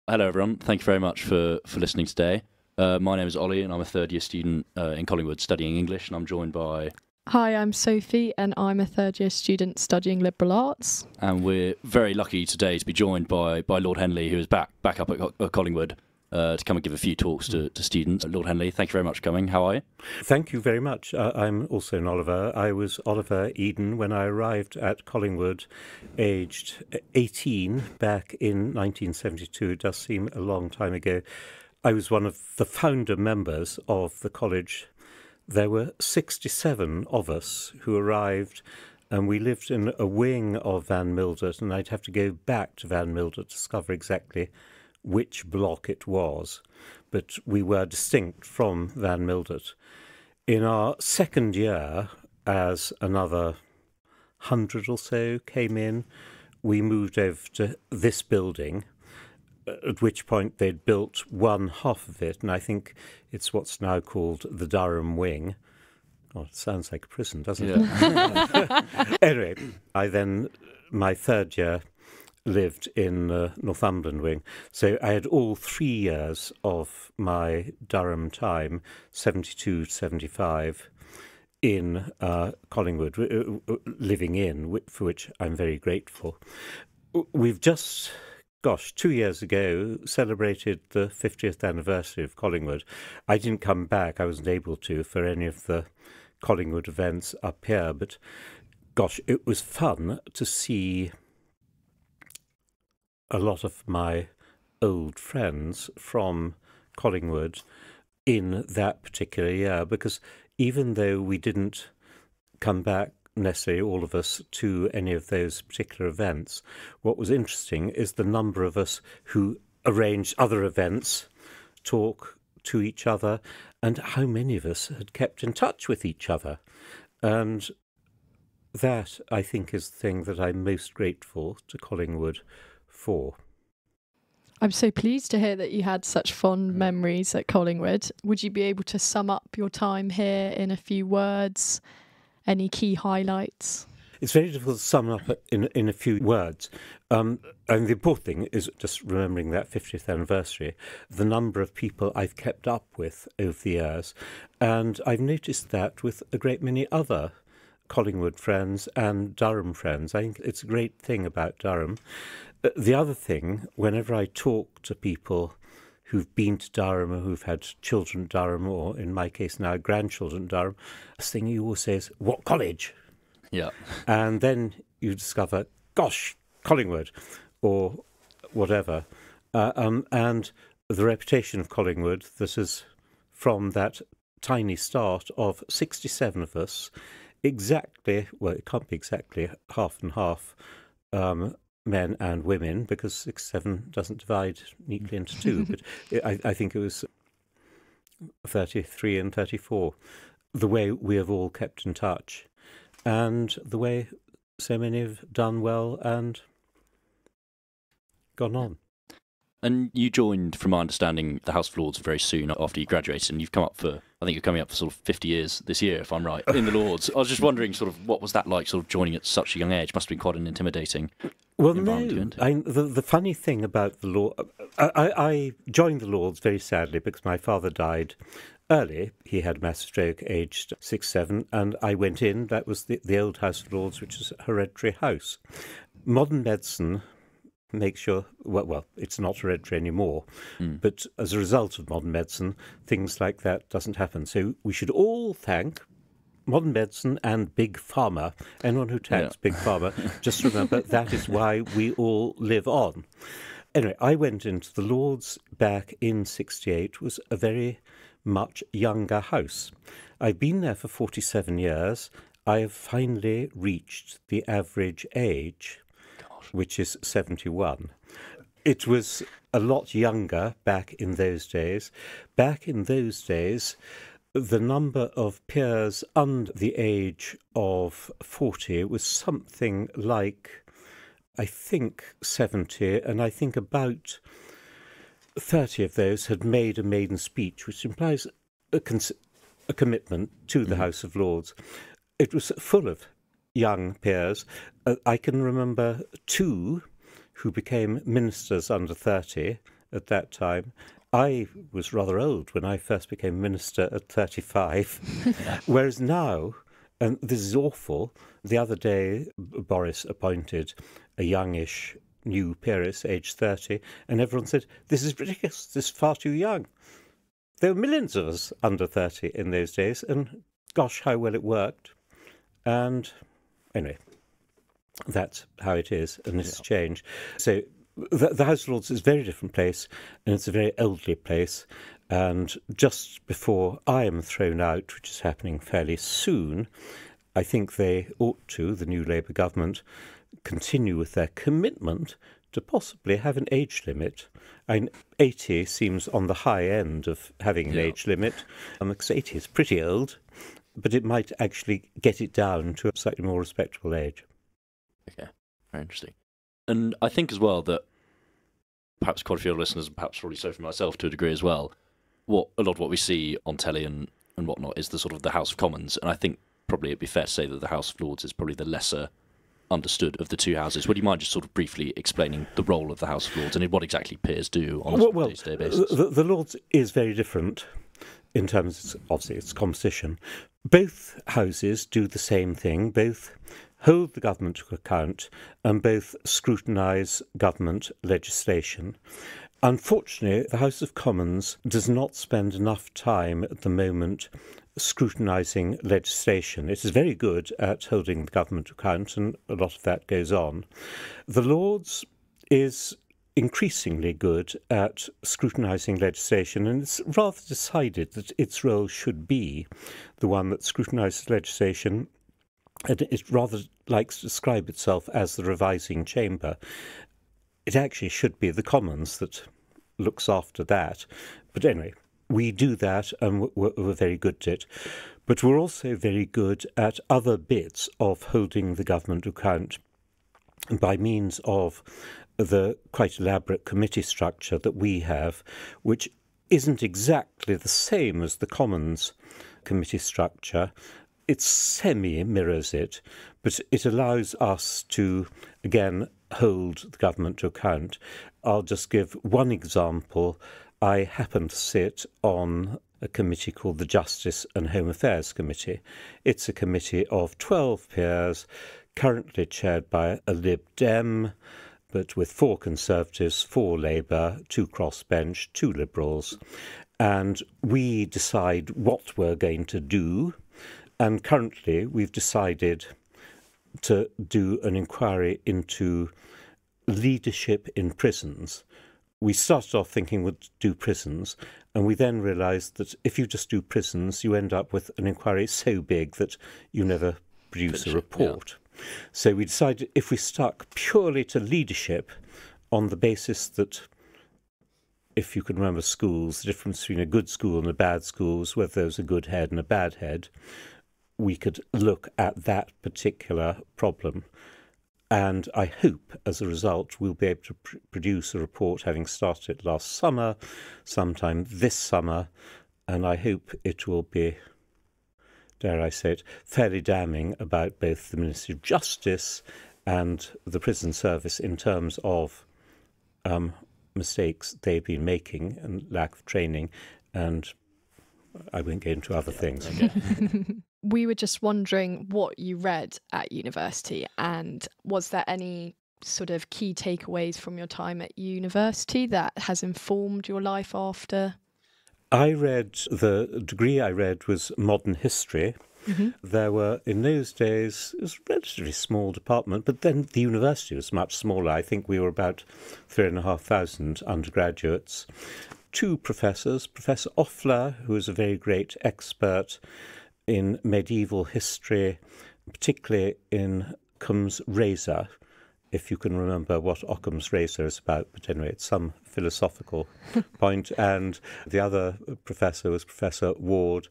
Hello everyone, thank you very much for listening today. My name is Ollie and I'm a third year student in Collingwood studying English, and I'm joined by... Hi, I'm Sophie and I'm a third year student studying liberal arts. And we're very lucky today to be joined by Lord Henley, who is back up at Collingwood to come and give a few talks to students. Lord Henley, thank you very much for coming. How are you? Thank you very much. I'm also an Oliver. I was Oliver Eden when I arrived at Collingwood, aged 18, back in 1972. It does seem a long time ago. I was one of the founder members of the college. There were 67 of us who arrived, and we lived in a wing of Van Mildert, and I'd have to go back to Van Mildert to discover exactly which block it was, but we were distinct from Van Mildert. In our second year, as another 100 or so came in, we moved over to this building, at which point they'd built one half of it, and I think it's what's now called the Durham Wing. Oh, it sounds like a prison, doesn't it? Anyway, my third year, lived in Northumberland Wing. So I had all 3 years of my Durham time, 72 to 75, in Collingwood, living in, for which I'm very grateful. We've just, 2 years ago, celebrated the 50th anniversary of Collingwood. I didn't come back, I wasn't able to, for any of the Collingwood events up here, but it was fun to see a lot of my old friends from Collingwood in that particular year, because even though we didn't come back necessarily, all of us, to any of those particular events, what was interesting is the number of us who arranged other events, talk to each other, and how many of us had kept in touch with each other. And that, I think, is the thing that I'm most grateful to Collingwood for. I'm so pleased to hear that you had such fond memories at Collingwood. Would you be able to sum up your time here in a few words? Any key highlights? It's very difficult to sum up in a few words. And the important thing is just remembering that 50th anniversary, the number of people I've kept up with over the years. And I've noticed that with a great many other Collingwood friends and Durham friends. I think it's a great thing about Durham. The other thing, whenever I talk to people who've been to Durham or who've had children at Durham, or in my case now grandchildren at Durham, the thing you always say is, what college? Yeah. And then you discover, gosh, Collingwood, or whatever. And the reputation of Collingwood, that is from that tiny start of 67 of us, exactly, well, it can't be exactly half and half, men and women, because 67 doesn't divide neatly into two, but I think it was 33 and 34, the way we have all kept in touch, and the way so many have done well and gone on. And you joined, from my understanding, the House of Lords very soon after you graduated, and you've come up for, I think you're coming up for sort of 50 years this year, if I'm right, in the Lords. I was just wondering, sort of, what was that like, sort of joining at such a young age? Must have been quite an intimidating environment. No, the funny thing about the Lords, I joined the Lords very sadly because my father died early. He had a massive stroke, aged 67, and I went in. That was the old House of Lords, which is a hereditary house. Modern medicine make sure, well, it's not hereditary anymore, but as a result of modern medicine, things like that doesn't happen. So we should all thank modern medicine and Big Pharma. Anyone who thanks Big Pharma, just remember that is why we all live on. Anyway, I went into the Lords back in 68, was a very much younger house. I've been there for 47 years. I have finally reached the average age, which is 71. It was a lot younger back in those days. Back in those days, the number of peers under the age of 40 was something like, I think, 70, and I think about 30 of those had made a maiden speech, which implies a commitment to the House of Lords. It was full of young peers. I can remember 2 who became ministers under 30 at that time. I was rather old when I first became minister at 35, whereas now, and this is awful, the other day Boris appointed a youngish new peeress, aged 30, and everyone said, this is ridiculous, this is far too young. There were millions of us under 30 in those days, and gosh, how well it worked. And anyway, that's how it is, and it's changed. So the House of Lords is a very different place, and it's a very elderly place. And just before I am thrown out, which is happening fairly soon, I think they ought to, the new Labour government, continue with their commitment to possibly have an age limit. 80 seems on the high end of having an age limit. Because 80 is pretty old, but it might actually get it down to a slightly more respectable age. Okay, very interesting. And I think as well that perhaps quite a few listeners, and perhaps probably so for myself to a degree as well, a lot of what we see on telly and whatnot is the sort of the House of Commons, and I think probably it'd be fair to say that the House of Lords is probably the lesser understood of the two houses. Would you mind just sort of briefly explaining the role of the House of Lords and what exactly peers do on a day-to-day basis? The Lords is very different in terms of, obviously, its composition. Both houses do the same thing. Both hold the government to account and both scrutinise government legislation. Unfortunately, the House of Commons does not spend enough time at the moment scrutinising legislation. It is very good at holding the government to account, and a lot of that goes on. The Lords is increasingly good at scrutinising legislation, and it's rather decided that its role should be the one that scrutinises legislation. And it rather likes to describe itself as the revising chamber. It actually should be the Commons that looks after that. But anyway, we do that, and we're very good at it. But we're also very good at other bits of holding the government to account by means of the quite elaborate committee structure that we have, which isn't exactly the same as the Commons committee structure. It semi-mirrors it, but it allows us to, again, hold the government to account. I'll just give one example. I happen to sit on a committee called the Justice and Home Affairs Committee. It's a committee of 12 peers, currently chaired by a Lib Dem, but with 4 Conservatives, 4 Labour, 2 crossbench, 2 Liberals. And we decide what we're going to do. And currently we've decided to do an inquiry into leadership in prisons. We started off thinking we'd do prisons, and we then realised that if you just do prisons, you end up with an inquiry so big that you never produce a report. Yeah. So we decided if we stuck purely to leadership on the basis that, if you can remember schools, the difference between a good school and a bad school is whether there's a good head and a bad head, we could look at that particular problem. And I hope, as a result, we'll be able to produce a report, having started it last summer, sometime this summer, and I hope it will be, dare I say it, fairly damning about both the Ministry of Justice and the prison service in terms of mistakes they've been making and lack of training, and I won't get into other things. Okay. We were just wondering what you read at university, and was there any sort of key takeaways from your time at university that has informed your life after? The degree I read was modern history. Mm-hmm. There were, in those days, it was a relatively small department, but then the university was much smaller. I think we were about 3,500 undergraduates. 2 professors, Professor Offler, who was a very great expert in medieval history, particularly in Occam's razor, if you can remember what Occam's razor is about, but anyway, it's some philosophical point. And the other professor was Professor Ward.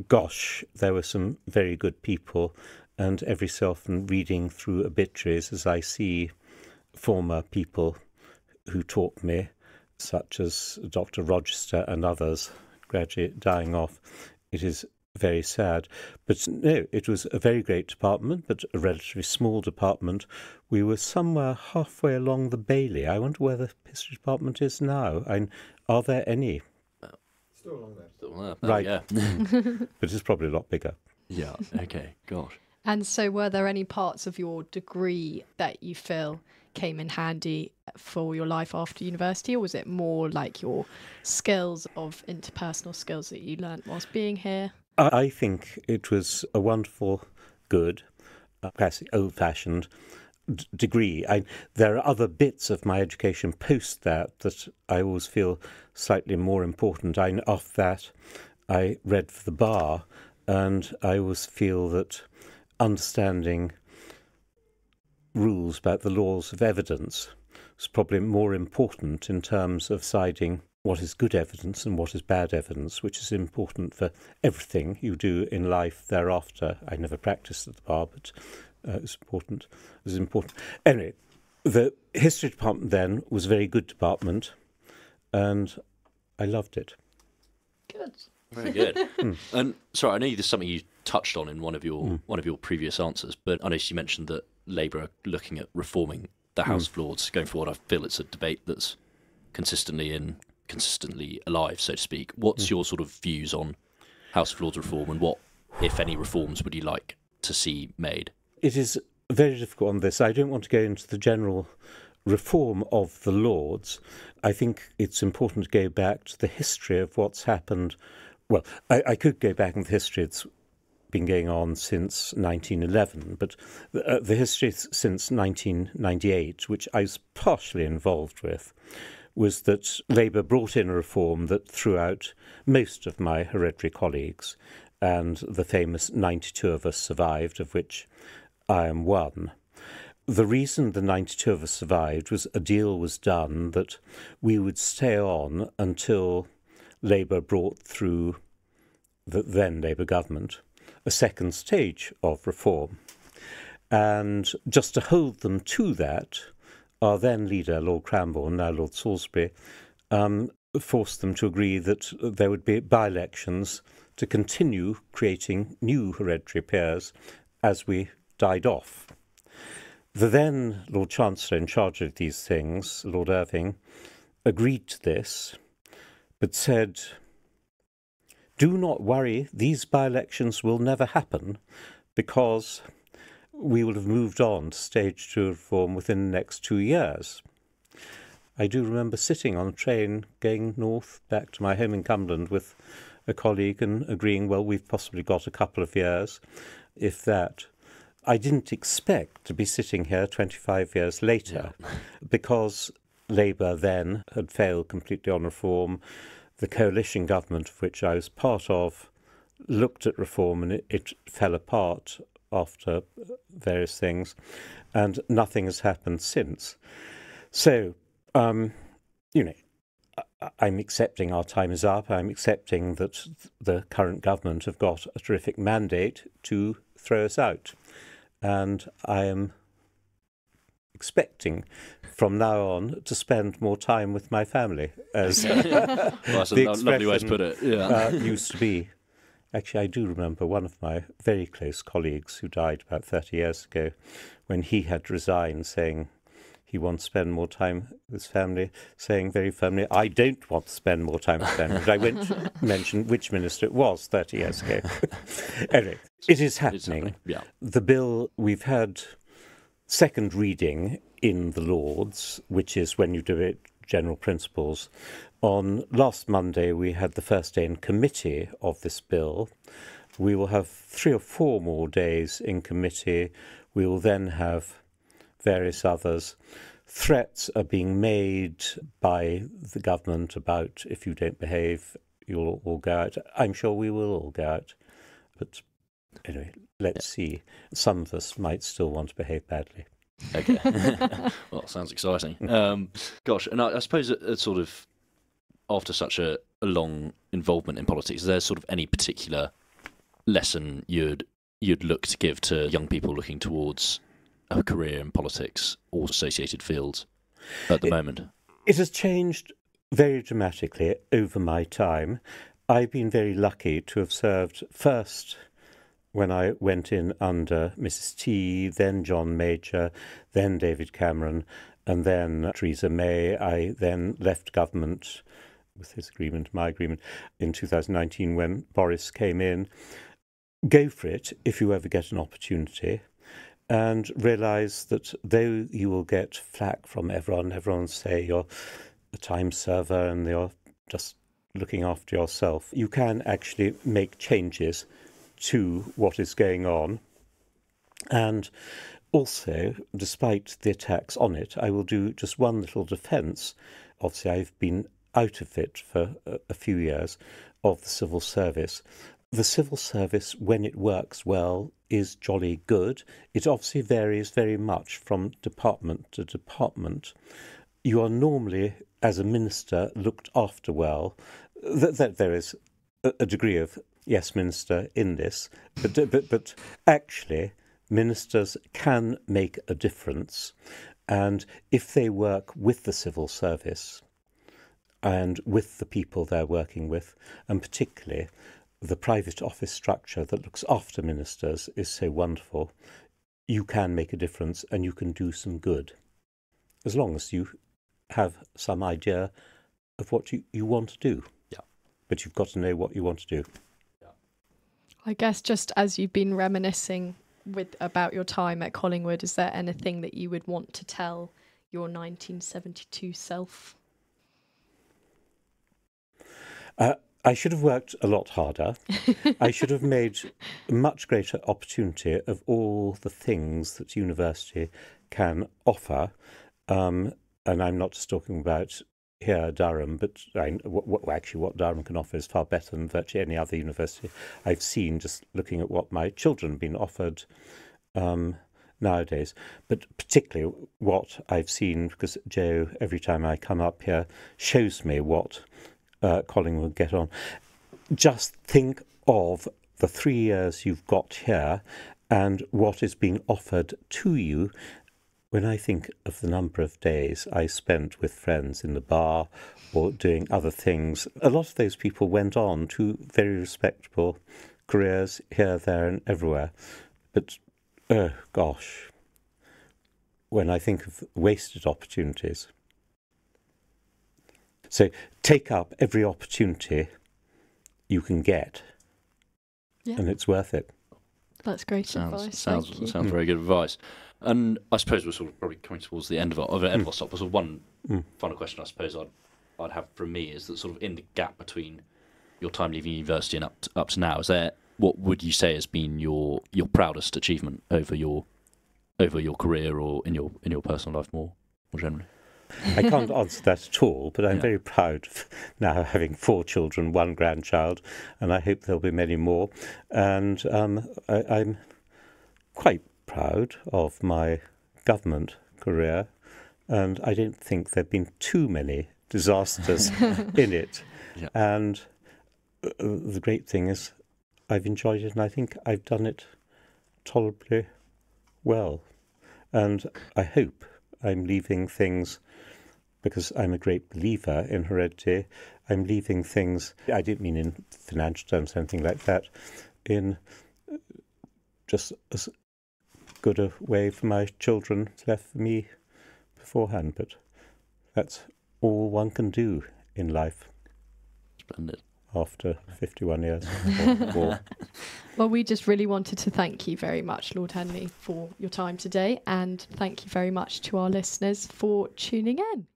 Gosh, there were some very good people, and every so often reading through obituaries as I see former people who taught me, such as Dr. Rochester and others gradually dying off, it is very sad. But no, it was a very great department, but a relatively small department. We were somewhere halfway along the Bailey. I wonder where the history department is now. Are there any? Still along there. Still there. Right. Yeah. But it's probably a lot bigger. Yeah. Okay. Gosh. And so, were there any parts of your degree that you feel came in handy for your life after university, or was it more like your skills of interpersonal skills that you learnt whilst being here? I think it was a wonderful, good, classic, old-fashioned degree. There are other bits of my education post that I always feel slightly more important. After that, I read for the bar, and I always feel that understanding rules about the laws of evidence is probably more important in terms of deciding what is good evidence and what is bad evidence, which is important for everything you do in life thereafter. I never practiced at the bar, but it's important. It was important. Anyway, the history department then was a very good department, and I loved it. Good. Very good. And sorry, I know there's something you touched on in one of your previous answers, but I noticed you mentioned that Labour are looking at reforming the House of Lords going forward. I feel it's a debate that's consistently alive, so to speak. What's your sort of views on House of Lords reform, and what, if any, reforms would you like to see made? It is very difficult on this. I don't want to go into the general reform of the Lords. I think it's important to go back to the history of what's happened. Well, I could go back in the history. It's been going on since 1911, but the history since 1998, which I was partially involved with, was that Labour brought in a reform that threw out most of my hereditary colleagues, and the famous 92 of us survived, of which I am one. The reason the 92 of us survived was a deal was done that we would stay on until Labour brought through, the then Labour government, a second stage of reform. And just to hold them to that, our then leader, Lord Cranborne, now Lord Salisbury, forced them to agree that there would be by-elections to continue creating new hereditary peers as we died off. The then Lord Chancellor in charge of these things, Lord Irving, agreed to this, but said, "Do not worry, these by-elections will never happen, because we will have moved on to stage 2 reform within the next 2 years." I do remember sitting on a train going north back to my home in Cumberland with a colleague and agreeing, well, we've possibly got a couple of years, if that. I didn't expect to be sitting here 25 years later, because Labour then had failed completely on reform. The coalition government of which I was part of looked at reform, and it fell apart after various things, and nothing has happened since. So, I'm accepting our time is up. I'm accepting that the current government have got a terrific mandate to throw us out. And I am expecting from now on to spend more time with my family, as Well, that's a lovely way to put it. Yeah. Used to be. Actually, I do remember one of my very close colleagues who died about 30 years ago, when he had resigned, saying he wants to spend more time with his family, saying very firmly, "I don't want to spend more time with family." But I won't mention which minister it was 30 years ago. Anyway, it is happening. Yeah. The bill, we've had second reading in the Lords, which is when you debate general principles. On last Monday, we had the first day in committee of this bill. We will have 3 or 4 more days in committee. We will then have various others. Threats are being made by the government about, if you don't behave, you'll all go out. I'm sure we will all go out. But anyway, let's see. Some of us might still want to behave badly. Okay. Well, sounds exciting. Gosh, and I suppose it's sort of, after such a long involvement in politics, is there sort of any particular lesson you'd look to give to young people looking towards a career in politics or associated fields at the moment? It has changed very dramatically over my time. I've been very lucky to have served first when I went in under Mrs. T, then John Major, then David Cameron, and then Theresa May. I then left government with his agreement, my agreement, in 2019 when Boris came in. Go for it if you ever get an opportunity, and realise that though you will get flack from everyone will say you're a time server and you're just looking after yourself, you can actually make changes to what is going on. And also, despite the attacks on it, I will do just one little defence. Obviously, I've been out of it for a few years, of the civil service. The civil service, when it works well, is jolly good. It obviously varies very much from department to department. You are normally, as a minister, looked after well. That there is a degree of yes, minister in this, but actually, ministers can make a difference, and if they work with the civil service and with the people they're working with, and particularly the private office structure that looks after ministers is so wonderful, you can make a difference and you can do some good, as long as you have some idea of what you want to do. Yeah. But you've got to know what you want to do. I guess just as you've been reminiscing about your time at Collingwood, is there anything that you would want to tell your 1972 self? I should have worked a lot harder. I should have made a much greater opportunity of all the things that university can offer. And I'm not just talking about here, Durham, but what Durham can offer is far better than virtually any other university I've seen, just looking at what my children have been offered nowadays. But particularly what I've seen, because Joe, every time I come up here, shows me what Collingwood get on. Just think of the 3 years you've got here and what is being offered to you. When I think of the number of days I spent with friends in the bar or doing other things, a lot of those people went on to very respectable careers here, there and everywhere. But, oh gosh, when I think of wasted opportunities. So take up every opportunity you can get, and it's worth it. That's great advice. Sounds very good advice. And I suppose we're sort of probably coming towards the end of an Edinburgh stop. So one final question I suppose I'd have from me is that sort of in the gap between your time leaving university and up to now, is there, what would you say has been your proudest achievement over your career or in your personal life more generally? I can't answer that at all, but I'm very proud of now having 4 children, 1 grandchild, and I hope there'll be many more. And I'm quite proud of my government career, and I don't think there have been too many disasters in it. Yeah. And the great thing is I've enjoyed it, and I think I've done it tolerably well. And I hope I'm leaving things, because I'm a great believer in heredity, I'm leaving things, I didn't mean in financial terms or anything like that, in just as good a way for my children as left for me beforehand. But that's all one can do in life. Splendid. After 51 years or more. Well, we just really wanted to thank you very much, Lord Henley, for your time today, and thank you very much to our listeners for tuning in.